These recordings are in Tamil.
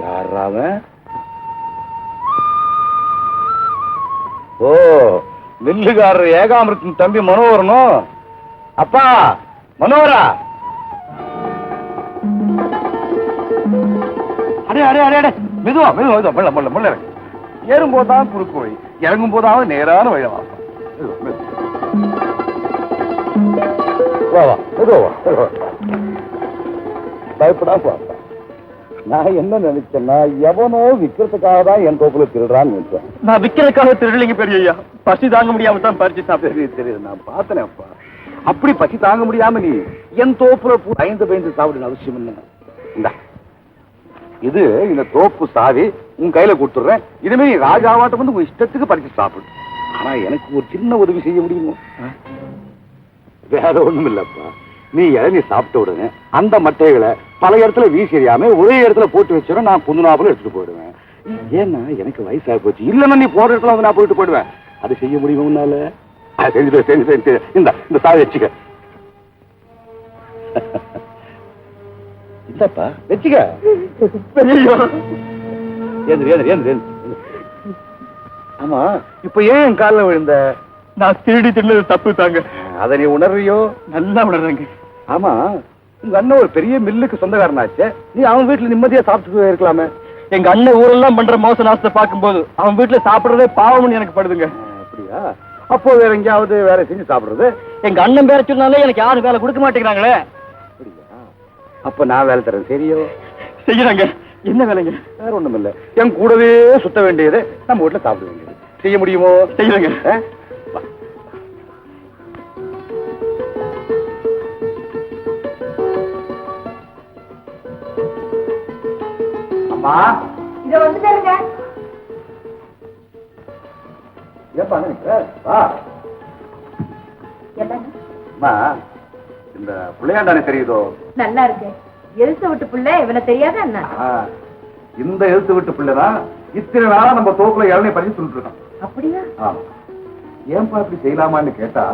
யாராவன்? ஓ, மில்லுகாரர் ஏகாமிரத்தின் தம்பி மனோகரனும். அப்பா மனோகரா! அடே அடே அடே அடே, மெதுவா மெதுவா மெதுவா, முள்ள முள்ள முள்ள இறங்கு. ஏறும் போதான் குறுக்கு வழி, இறங்கும் போதாவது நேரான வழி. வா வா மெதுவா வா, பயப்படா போ. நான் என்ன நினைச்சேன்னா, எவனோ விக்கிறதுக்காக தான் என் தோப்புல திருடுறான்னு நினைச்சேன். நான் விக்கிறதுக்காக திருடலைங்க பெரிய. பசி தாங்க முடியாம தான் பறிச்சு சாப்பிட்டு. தெரியுது, நான் பார்த்தேன் அப்பா. அப்படி பசி தாங்க முடியாம நீ என் தோப்புல பயந்து பயந்து சாப்பிடுன்னு அவசியம் என்ன? இந்த இது இந்த தோப்பு சாவி உன் கையில கொடுத்துடுறேன். இனிமே நீ ராஜாவாட்டம் வந்து உன் இஷ்டத்துக்கு பறிச்சு சாப்பிடு. ஆனா எனக்கு ஒரு சின்ன உதவி செய்ய முடியுமோ? வேற ஒண்ணும் இல்லப்பா. நீ இளநீ சாப்பிட்ட உடனே அந்த மட்டைகளை பல இடத்துல வீசி எறியாம ஒரே இடத்துல போட்டு வச்சிட, நான் புதுநாப்புல எடுத்துட்டு போயிடுவேன். ஏன்னா எனக்கு வயசாகி போச்சு. இல்லன்னா நீ போற இடத்துல வந்து நான் போயிட்டு போயிடுவேன். அது செய்ய முடியுமா உன்னால? செஞ்சு இந்த சாவி வச்சுக்க. இல்லப்பா வச்சுக்க. ஆமா, இப்ப ஏன் என் காலில் விழுந்த? நான் திருடி தின்னது தப்பு தாங்க. அதை நீ உணர்றியோ? நல்லா உணர்றேங்க. ஆமா, உங்க அண்ணன் ஒரு பெரிய மில்லுக்கு சொந்தக்காரனாச்சே, நீ அவன் வீட்டுல நிம்மதியா சாப்பிட்டு இருக்கலாமே. எங்க அண்ணன் ஊரெல்லாம் பண்ற மோச நாசத்தை பார்க்கும்போது அவன் வீட்டுல சாப்பிடுறதே பாவம்னு எனக்கு படுதுங்க. அப்படியா? அப்போ வேற எங்கேயாவது வேற செஞ்சு சாப்பிடுறது? எங்க அண்ணன் பேர சொன்னாலே எனக்கு யாரும் வேலை கொடுக்க மாட்டேங்கிறாங்களே. அப்படியா? அப்ப நான் வேலை தரேன். சரியோ? செய்யறாங்க. என்ன வேலைங்க? வேற ஒண்ணும் இல்ல, என் கூடவே சுத்த வேண்டியது, நம்ம வீட்டுல சாப்பிட வேண்டியது. செய்ய முடியுமோ? செய்யறேங்க. அம்மா இத வந்துட்டேங்க. ஏப்பா நினைக்கிற? வா. அம்மா, இந்த பிள்ளையாண்டானே தெரியுதோ? நல்லா இருக்கு. எழுத்து விட்டு பிள்ளை இவனை தெரியாத என்ன? இந்த எழுத்து விட்டு பிள்ளைதான் இத்தனை நாளா நம்ம தோப்புல இளநீ பறிச்சு சொல்லிட்டு இருக்கோம். அப்படியா? ஏன்பா இப்படி செய்யலாமான்னு கேட்டா,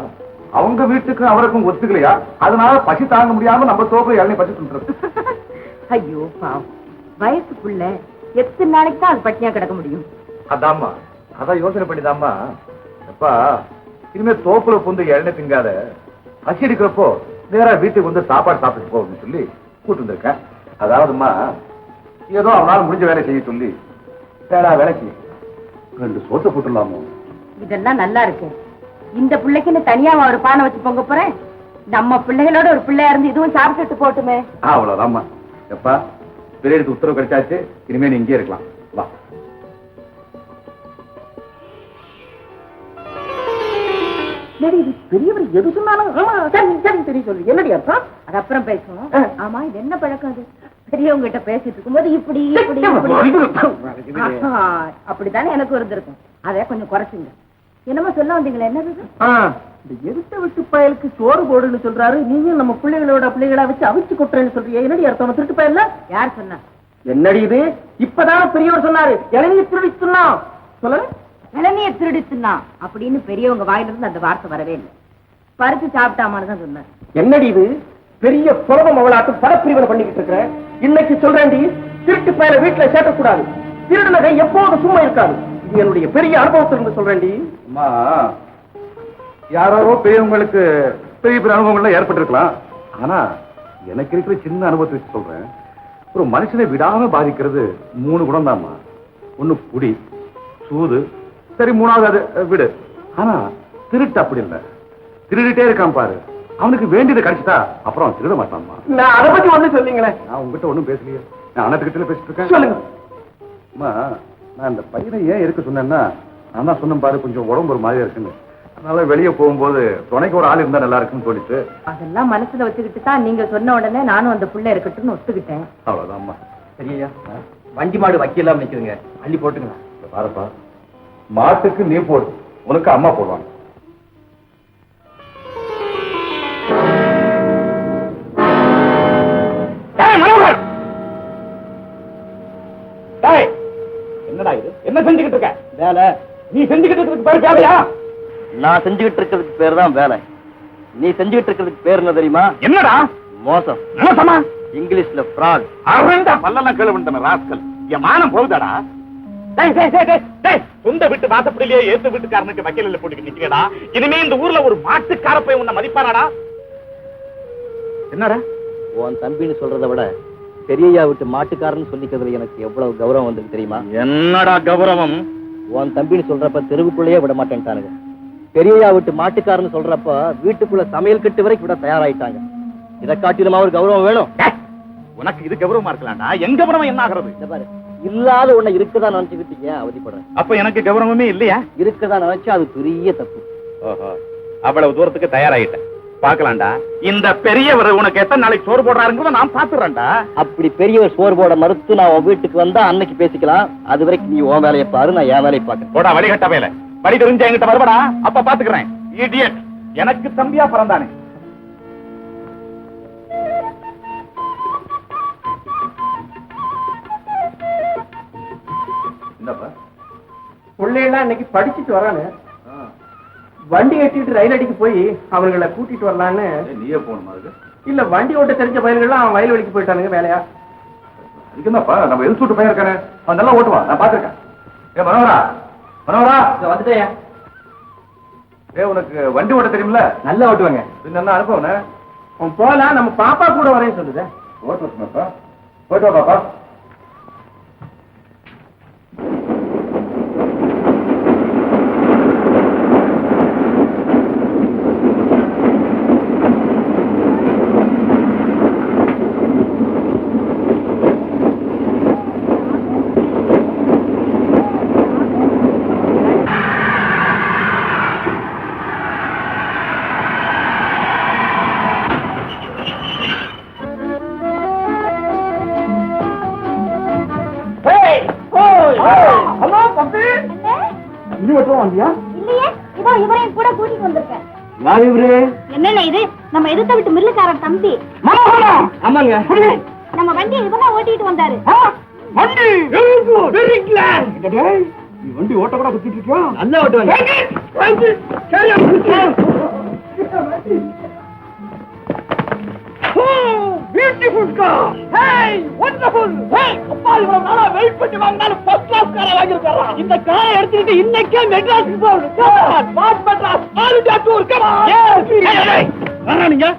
அவங்க வீட்டுக்கு அவருக்கும் ஒத்துக்கலையா, அதனால பசி தாங்க முடியாம நம்ம தோப்புல இளநீ பறிச்சு சொல்லிட்டு. ஐயோ பாவம், வயசுக்குள்ள எத்தனை நாளைக்கு தான் அது பட்டினியா கிடக்க முடியும்? அதாம்மா, அதான் யோசனை பண்ணிதாம்மா. அப்பா, இனிமே தோப்புல புந்து இளநீ திங்காத, பசி எடுக்கிறப்போ நேரா வீட்டுக்கு வந்து சாப்பாடு சாப்பிட்டு போகணும்னு சொல்லி கூட்டு வந்திருக்கேன். அதாவதுமா, ஏதோ அவனால முடிஞ்ச வேலை செய்ய சொல்லி வேடா வேலைக்கு 2 சோத்தை போட்டுடலாமோ? இதெல்லாம் நல்லா இருக்கு. இந்த பிள்ளைக்குன்னு தனியா ஒரு பானை வச்சு பொங்க போறேன். நம்ம பிள்ளைகளோட ஒரு பிள்ளையா இருந்து இதுவும் சாப்பிட்டு போட்டுமே. அவ்வளவுதாம்மா. எப்பா, பெரிய உத்தரவு கிடைச்சாச்சு, இனிமே நீ இங்கே இருக்கலாம். வா. பெரியவர் எது சொன்னாலும் தெரிய சொல்லு. என்னடி அர்த்தம்? அது அப்புறம் பேசுவோம். ஆமா, இது என்ன பழக்கம்? அது பெரியவங்க கிட்ட பேசிட்டு இருக்கும்போது இப்படி அப்படித்தானே எனக்கு இருந்திருக்கும். அதை கொஞ்சம் குறைச்சுங்க. என்னமோ சொல்ல வந்தீங்களா? என்னது? இந்த எருத்த விட்டு பயலுக்கு சோறு போடுன்னு சொல்றாரு. நீங்க நம்ம பிள்ளைகளோட பிள்ளைகளா வச்சு அவிச்சு கொட்டுறேன்னு சொல்றீங்க. என்னடி அர்த்தம்? திருட்டு பயல யார் சொன்னா? என்னடி இது? இப்பதான் பெரியவர் சொன்னாரு, இளநீர் திருடி சொன்னா. சொல்ல, இளநீர் திருடி சொன்னா அப்படின்னு பெரியவங்க வாயிலிருந்து அந்த வார்த்தை வரவே இல்லை. பறிச்சு சாப்பிட்டாமான்னு தான் சொன்னார். என்னடி இது? பெரிய புலவம் அவளாட்டு படப்பிரிவனை பண்ணிக்கிட்டு இருக்கிறேன். இன்னைக்கு சொல்றேன்டி, திருட்டு பயல வீட்டுல சேர்க்கக்கூடாது. திருடனகை எப்போதும் சும்மா இருக்காது. இது என்னுடைய பெரிய அனுபவத்திலிருந்து சொல்றேன்டி. அம்மா, யாரோ பெரியவங்களுக்கு பெரிய பெரிய அனுபவங்கள்லாம் ஏற்பட்டிருக்கலாம். ஆனா எனக்கு இருக்கிற சின்ன அனுபவத்தை வச்சு சொல்றேன். ஒரு மனுஷனை விடாம பாதிக்கிறது 3 குணம் தான்மா. ஒண்ணு குடி, சூது, சரி 3வது விடு. ஆனா திருட்டு அப்படி இல்லை. திருடிட்டே இருக்கான் பாரு, அவனுக்கு வேண்டியதை கிடைச்சிட்டா அப்புறம் திருட மாட்டான்மா. நான் அதை பத்தி ஒண்ணு சொல்லிங்களேன். நான் உங்ககிட்ட ஒண்ணும் பேசலையே, நான் அண்ணத்துக்கிட்ட பேசிட்டு இருக்கேன். சொல்லுங்க. அம்மா, நான் இந்த பையனை ஏன் இருக்க சொன்னேன்னா, நான் தான் சொன்னேன் பாரு, கொஞ்சம் உடம்பு ஒரு மாதிரியா இருக்குன்னு. அதனால வெளியே போகும்போது துணைக்கு ஒரு ஆள் இருந்தா நல்லா இருக்குன்னு தோணிச்சு. அதெல்லாம் மனசுல வச்சுக்கிட்டு தான் நீங்க சொன்ன உடனே நானும் அந்த புள்ள இருக்கட்டும்னு ஒத்துக்கிட்டேன். அவ்வளவுதான்மா. சரியா? வண்டி மாடு வைக்கலாம் நிக்குதுங்க, அள்ளி போட்டுங்க. பாருப்பா, மாட்டுக்கு நீ போடு, உனக்கு அம்மா போடுவாங்க. என்னடா இது? என்ன செஞ்சுக்கிட்டு இருக்க? வேலை. நீ செஞ்சுக்கிட்டு இருக்கிறதுக்கு பேர் வேலையா? நான் செஞ்சுக்கிட்டு இருக்கிறதுக்கு பேர் தான் வேலை. நீ செஞ்சுக்கிட்டு இருக்கிறதுக்கு பேர் என்ன தெரியுமா? என்னடா? மோசம். மோசமா? இங்கிலீஷ்ல ஃப்ராட். அரண்டா பல்லெல்லாம் கேள்விப்பட்டேன் ராஸ்கல். என் மானம் போகுதாடா. சொந்த வீட்டு வாசப்படியிலேயே ஏத்து வீட்டுக்காரனுக்கு வக்கீல போட்டு நிக்கிறடா. இனிமே இந்த ஊர்ல ஒரு மாட்டுக்கார போய் உன்னை மதிப்பாராடா? என்னடா உன் தம்பின்னு சொல்றதை விட பெரியய்யா விட்டு மாட்டுக்காரன்னு சொல்லிக்கிறதுல எனக்கு எவ்வளவு கௌரவம் வந்து தெரியுமா? என்னடா கௌரவம்? உன் தம்பின்னு சொல்றப்ப தெருவுக்குள்ளேயே விட மாட்டேன்ட்டானுங்க. பெரியய்யா விட்டு மாட்டுக்காரன்னு சொல்றப்ப வீட்டுக்குள்ள சமையல் கட்டு வரைக்கும் விட தயாராயிட்டாங்க. இதை காட்டிலுமா ஒரு கௌரவம் வேணும்? உனக்கு இது கௌரவமா இருக்கலாம்டா. என் கௌரவம் என்ன ஆகிறது? பாரு, இல்லாத உன்னை இருக்கதா நினைச்சுக்கிட்டீங்க, அவதிப்படுறேன். அப்ப எனக்கு கௌரவமே இல்லையா? இருக்கதா நினைச்சா அது பெரிய தப்பு. ஓஹோ, அவ்வளவு தூரத்துக்கு தயாராகிட்டேன். பாக்கலாம்டா, இந்த பெரியவர் உனக்கு எத்தனை நாளைக்கு சோறு போடுறாருங்கிறத நான் பாத்துறேன்டா. அப்படி பெரியவர் சோறு போட மறுத்து நான் உன் வீட்டுக்கு வந்தா அன்னைக்கு பேசிக்கலாம். அது வரைக்கும் நீ உன் வேலையை பாரு, நான் என் வேலையை பாக்கிறேன். போடா வழிகட்ட வேலை. படி தெரிஞ்ச என்கிட்ட வருவடா, அப்ப பாத்துக்கிறேன். இடியட், எனக்கு தம்பியா பிறந்தானே. பிள்ளைலாம் இன்னைக்கு படிச்சுட்டு வரானு, வண்டி கட்டிட்டு ரயில் அடிக்கு போய் அவர்களை கூட்டிட்டு வரலான்னு. நீயே போகணுமா? இல்ல, வண்டி ஓட்ட தெரிஞ்ச பயிர்கள்லாம் அவன் வயல்வெளிக்கு போயிட்டானுங்க வேலையா. இதுக்குதாப்பா நம்ம எழுத்து பையன் இருக்கானே, அவன் நல்லா ஓட்டுவான், நான் பாத்துருக்கேன். ஏ மனோகரா, மனோகரா வந்துட்டேயா? ஏ உனக்கு வண்டி ஓட்ட தெரியுமில்ல? நல்லா ஓட்டுவாங்க. என்ன அனுப்பவன அவன் போலாம், நம்ம பாப்பா கூட வரேன்னு சொல்லுது. ஓட்டு வரணுமாப்பா? போயிட்டு வா பாப்பா. என்னென்ன இது? நம்ம எதிர்த்த விட்டு மில்லுக்காரன் தம்பி. ஆமாங்க, நம்ம வண்டியை இவதான் ஓட்டிட்டு வந்தாரு. வண்டி ஓட்ட கூட குத்திட்டு இருக்கியா? நல்லா ஓட்டுவாங்க. Beautiful car. Hey, wonderful. Hey, அப்பா இவ்வளவு நாளா வெயிட் பண்ணி வாங்கினாலும் ஃபர்ஸ்ட் கிளாஸ் காரை வாங்கிருக்கான். இந்த காரை எடுத்துக்கிட்டு இன்னைக்கே மெட்ராஸ்க்கு போகணும். What Madras? All India tour. Come on. Yes. வரா நீங்க.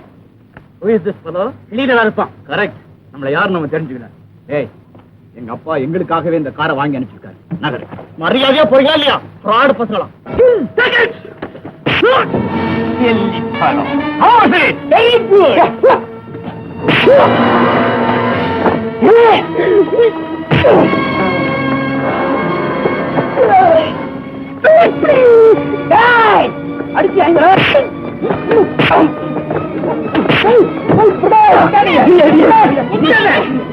Who is this fellow? லீடரா இருப்பான். கரெக்ட். நம்மள யார் நம்ம தெரிஞ்சுக்கணும். ஏய், எங்க அப்பா எங்களுக்காகவே இந்த காரை வாங்கி அனுப்பிச்சிருக்காரு. நகர். மரியாதையா போறீங்களா இல்லையா? ஃப்ராட் பசங்களா. Take it. Silly fellow. How is it? Very good. அடிச்சாங்க.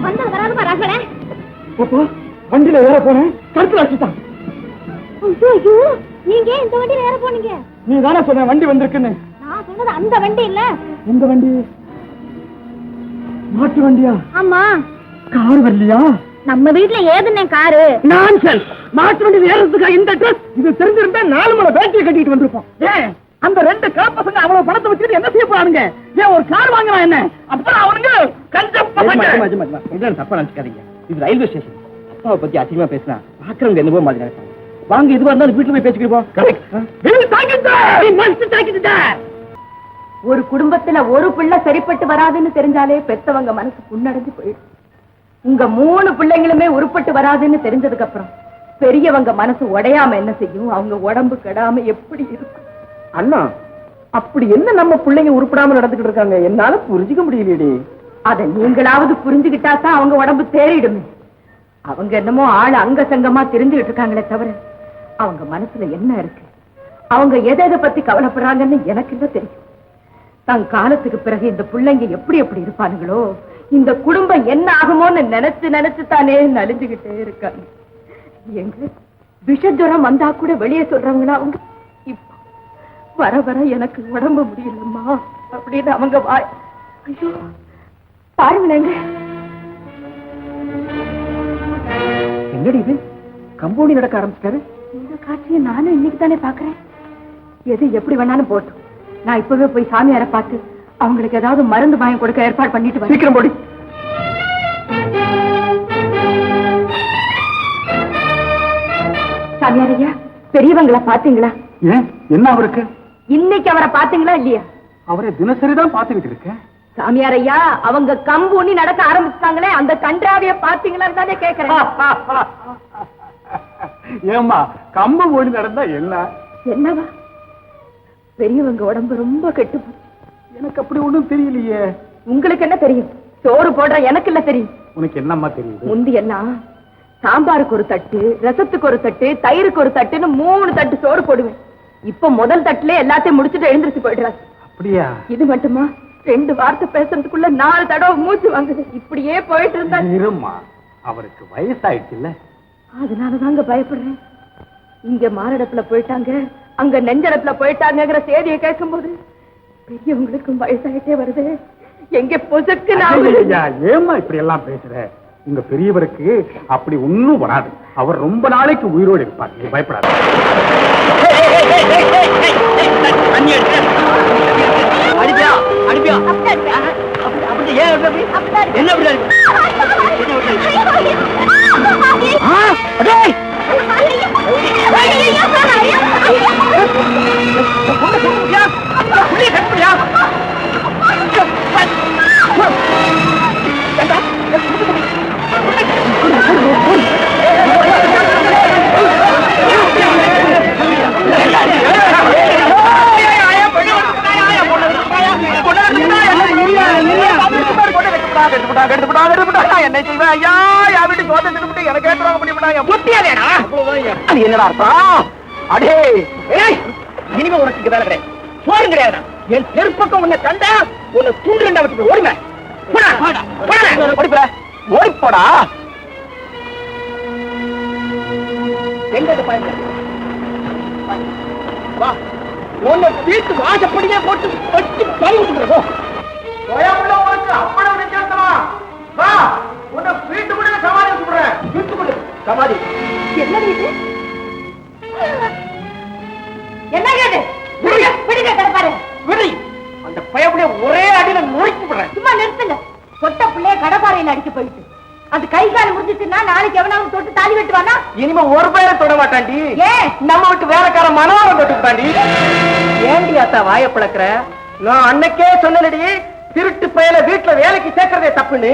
வந்தது வராதுமா ராகவனே. வண்டியில வேற போனேன், கருத்துல வச்சுட்டான். நீங்க இந்த வண்டியில ஏற போனீங்க? நீ தானே சொன்ன வண்டி வந்திருக்குன்னு. நான் சொன்னது அந்த வண்டி இல்ல. எந்த வண்டி? மாட்டு வண்டியா? ஆமா. கார் வரலையா? நம்ம வீட்டுல ஏதுனே காரு. நான்சென்ஸ். மாட்டு வண்டி ஏறதுக்கா இந்த ட்ரெஸ்? இது தெரிஞ்சிருந்தா 4 முளை பேட்டரி கட்டிட்டு வந்திருப்போம். ஏன் அந்த 2 காப்பசங்க அவ்வளவு பணத்தை வச்சுட்டு என்ன செய்ய போறானுங்க? ஏன் ஒரு கார் வாங்கலாம் என்ன? அப்புறம் அவனுங்க கஞ்சம் பசங்க. தப்பா நினைச்சுக்காதீங்க. இது ரயில்வே ஸ்டேஷன். அப்பாவை பத்தி அதிகமா பேசினா பாக்குறவங்க என்னவோ மாதிரி நினைப்பாங்க. வாங்க, இதுவா இருந்தாலும் வீட்டுல போய் பேசிக்கிடுவோம். ஒரு குடும்பத்துல ஒரு பிள்ளை சரிப்பட்டு வராதுன்னு தெரிஞ்சாலே பெத்தவங்க மனசு புண்ணடைஞ்சு போயிடும். உங்க 3 பிள்ளைங்களுமே உருப்பட்டு வராதுன்னு தெரிஞ்சதுக்கு அப்புறம் பெரியவங்க மனசு உடையாம என்ன செய்யும்? அவங்க உடம்பு கெடாம எப்படி இருக்கும்? அண்ணா, அப்படி என்ன நம்ம பிள்ளைங்க உருப்படாம நடந்துகிட்டு இருக்காங்க? என்னால புரிஞ்சுக்க முடியலையே. அத நீங்களாவது புரிஞ்சுகிட்டா தான் அவங்க உடம்பு தேறிடுமே. அவங்க என்னமோ ஆள் அங்க சங்கமா தெரிஞ்சுகிட்டு இருக்காங்களே தவிர அவங்க மனசுல என்ன இருக்கு, அவங்க எதை பத்தி கவலைப்படுறாங்கன்னு எனக்கு என்ன தெரியும். தன் காலத்துக்கு பிறகு இந்த பிள்ளைங்க எப்படி எப்படி இருப்பானுங்களோ, இந்த குடும்பம் என்ன ஆகுமோன்னு நினைச்சு நினைச்சு தானே நலிஞ்சுகிட்டே இருக்காங்க. எங்க விஷஜுரம் வந்தா கூட வெளியே சொல்றவங்களா அவங்க? இப்ப வர வர எனக்கு உடம்பு முடியலம்மா அப்படின்னு அவங்க வாய். ஐயோ பாருங்களேங்க, என்னடி இது கம்பௌண்டி நடக்க ஆரம்பிச்சிட்டாரு? இந்த காட்சியை நானும் இன்னைக்கு தானே பாக்குறேன். எது எப்படி வேணாலும் போட்டும், நான் இப்பவே போய் சாமியாரை பார்த்து அவங்களுக்கு ஏதாவது மருந்து வாங்கி கொடுக்க ஏற்பாடு பண்ணிட்டு வரேன். சீக்கிரம் போடி. சாமியார் ஐயா, பெரியவங்களை பாத்தீங்களா? ஏன் என்ன அவருக்கு? இன்னைக்கு அவரை பாத்தீங்களா இல்லையா? அவரை தினசரிதான் பாத்துக்கிட்டு இருக்கேன். சாமியார் ஐயா, அவங்க கம்பு ஊனி நடக்க ஆரம்பிச்சுட்டாங்களே, அந்த கன்றாவிய பாத்தீங்களான்னு தானே கேக்குறேன். ஏம்மா கம்பு ஓடி நடந்தா என்ன? என்னவா? பெரியவங்க உடம்பு ரொம்ப கெட்டு போச்சு. எனக்கு அப்படி ஒண்ணும் தெரியலையே. உங்களுக்கு என்ன தெரியும்? சோறு போடுற எனக்கு இல்ல தெரியும். உனக்கு என்னம்மா தெரியுது? முந்தி எல்லாம் சாம்பாருக்கு ஒரு தட்டு, ரசத்துக்கு ஒரு தட்டு, தயிருக்கு ஒரு தட்டுன்னு 3 தட்டு சோறு போடுவேன். இப்ப முதல் தட்டுல எல்லாத்தையும் முடிச்சுட்டு எழுந்திருச்சு போயிடுறாரு. அப்படியா? இது மட்டுமா? 2 வார்த்தை பேசுறதுக்குள்ள 4 தடவை மூச்சு வாங்குது. இப்படியே போயிட்டு இருந்தா இருமா, அவருக்கு வயசாயிடுச்சு இல்ல? அதனாலதாங்க பயப்படுறேன். இங்க மாரடைப்புல போயிட்டாங்க, அங்க நெஞ்சடப்புல போயிட்டாங்கிற செய்தியை கேட்கும் போது பெரியவங்களுக்கும் வயசாயிட்டே வருது. எங்க பொசுக்கு ஏமா இப்படி எல்லாம் பேசுற? உங்க பெரியவருக்கு அப்படி ஒண்ணும் வராது. அவர் ரொம்ப நாளைக்கு உயிரோடு இருப்பார். நீ பயப்படாத. இனிமே உனக்கு வேலை கிடையாது, சோறு கிடையாது. என் தெருப்பக்கம் உன்னை கண்டா உன்னை தூண்டு வச்சு ஓடுமே. ஓடிப்போடா. எங்க வா, உன்னை வீட்டு வாசப்படியே போட்டு வச்சு பறி விட்டுறோம். அவ்வளவு நிச்சயமா வா, உன்னை வீட்டு கூட சமாதி விட்டுறேன். வீட்டு கூட சமாதி என்ன வீட்டு? என்ன கேடு? விடுங்க கடப்பாரு. விடு. அந்த பயப்புடைய ஒரே அடியில நொறுக்கி விடுறேன். சும்மா நிறுத்துங்க. சொட்ட பிள்ளைய கடப்பாறையில அடிக்க போயிட்டு அது கை கால் முடிஞ்சிச்சுன்னா நாளைக்கு எவனாவது தொட்டு தாலி வெட்டுவானா? இனிமே ஒரு பேரை தொட மாட்டாண்டி. ஏன்? நம்ம விட்டு வேலைக்கார மனோரம் தொட்டுட்டாண்டி. ஏண்டி அத்தா வாய பழக்கிற? நான் அன்னைக்கே சொன்னடி, திருட்டு பயல வீட்டுல வேலைக்கு சேர்க்கறதே தப்புன்னு.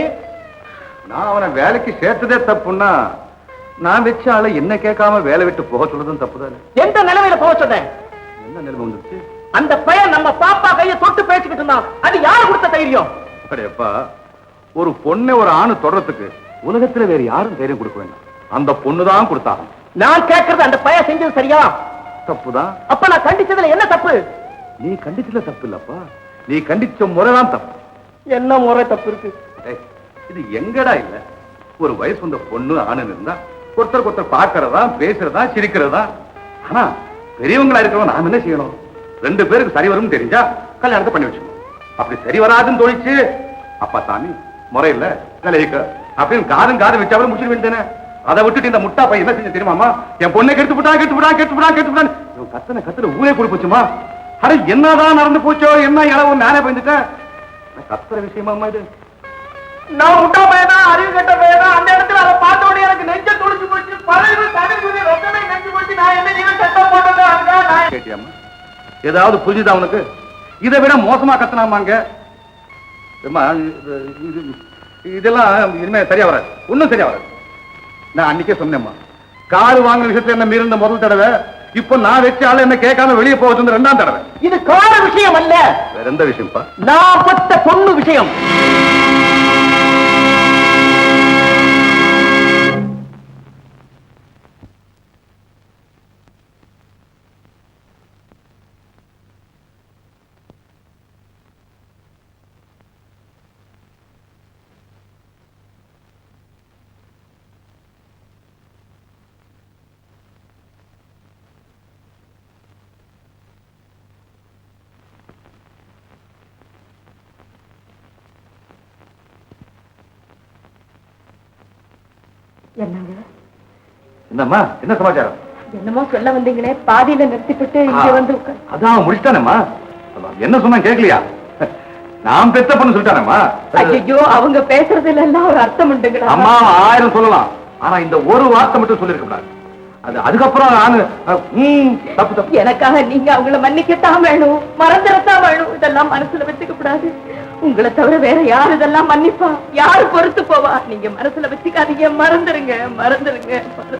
நான் அவனை வேலைக்கு சேர்த்ததே தப்புன்னா நான் வச்ச ஆளை என்ன கேட்காம வேலை விட்டு போக சொல்றதும் தப்புதானே. எந்த நிலைமையில போக சொன்னேன்? என்ன நிலைமை வந்துச்சு? அந்த பையன் நம்ம பாப்பா கையை தொட்டு பேசிக்கிட்டு இருந்தான். அது யாரு கொடுத்த தைரியம்? அப்பா, ஒரு பொண்ணை ஒரு ஆணு தொடறதுக்கு உலகத்துல வேற யாரும் தைரியம் கொடுக்க வேண்டாம். அந்த பொண்ணுதான் கொடுத்தாங்க. நான் கேட்கறது அந்த பையன் செஞ்சது சரியா? தப்புதான். அப்ப நான் கண்டிச்சதுல என்ன தப்பு? நீ கண்டிச்சதுல தப்பு இல்லப்பா, நீ கண்டிச்ச முறைதான் தப்பு. என்ன முறை தப்பு இருக்கு? இது எங்கடா இல்ல? ஒரு வயசு வந்த பொண்ணு ஆணு இருந்தா ஒருத்தருக்கு ஒருத்தர் பாக்குறதா, பேசுறதா, சிரிக்கிறதா. ஆனா பெரியவங்களா இருக்கிறவங்க நாம என்ன செய்யணும்? 2 பேருக்கு சரி வரும் தெரிஞ்சா கல்யாணத்தை பண்ணி வச்சுக்கணும். அப்படி சரி வராதுன்னு தோணிச்சு, அப்பா சாமி முறையில கலைக்க அப்படின்னு காது வச்சாலும் முடிச்சிட வேண்டியதானே. அதை விட்டுட்டு இந்த முட்டா பையன் என்ன செஞ்ச தெரியுமாமா? என் பொண்ணை கெடுத்து விட்டான். கத்துல ஊரே கூடி போச்சுமா. அட என்னதான் நடந்து போச்சோ, என்ன இளவு நானே பயந்துட்டேன். கத்துற விஷயமாமா இது? நான் முட்டா பையனா, அறிவு கட்ட பையனா? அந்த இடத்துல அதை பார்த்த உடனே எனக்கு நெஞ்ச துடிச்சு போச்சு. பழைய தடுப்பு ரொக்கமே நெஞ்சு போச்சு. நான் என்ன நீங்க சட்டம் போட்டது? அதுதான் கேட்டியாமா? ஏதாவது புரிஞ்சுதா உனக்கு? இதை விட மோசமா கத்தனாமாங்க. இதெல்லாம் இனிமே சரியா வராது, ஒன்னும் சரியா வராது. நான் அன்னைக்கே சொன்னேம்மா, காரு வாங்குற விஷயத்துல என்ன மீறின முதல் தடவை. இப்ப நான் வச்ச ஆளு என்ன கேட்காம வெளியே போவது 2ஆம் தடவை. இது கார விஷயம் அல்ல. வேற எந்த விஷயம்ப்பா? நான் பத்த பொண்ணு விஷயம். என்னங்க? என்னம்மா, என்ன சமாச்சாரம்? என்னமோ சொல்ல வந்தீங்களே, பாதியில நிறுத்திட்டு இங்க வந்து அதான் முடிச்சிட்டானேம்மா. என்ன சொன்னா கேட்கலையா? நான் பெத்த பொண்ணு சொல்லிட்டானேம்மா. ஐயோ, அவங்க பேசுறதுல எல்லாம் ஒரு அர்த்தம் உண்டுங்களா? அம்மா 1000 சொல்லலாம், ஆனா இந்த ஒரு வார்த்தை மட்டும் சொல்லிருக்க கூடாது. அதுக்கப்புறம் நானு தப்பு தப்பு. எனக்காக நீங்க அவங்கள மன்னிக்கத்தான் வேணும், மறந்துடத்தான் வேணும். இதெல்லாம் மனசுல வச்சுக்க கூடாது. உங்களை தவிர வேற யாரு இதெல்லாம் மன்னிப்பா, யாரு பொறுத்து போவா? நீங்க மனசுல வச்சுக்காதீங்க, மறந்துருங்க.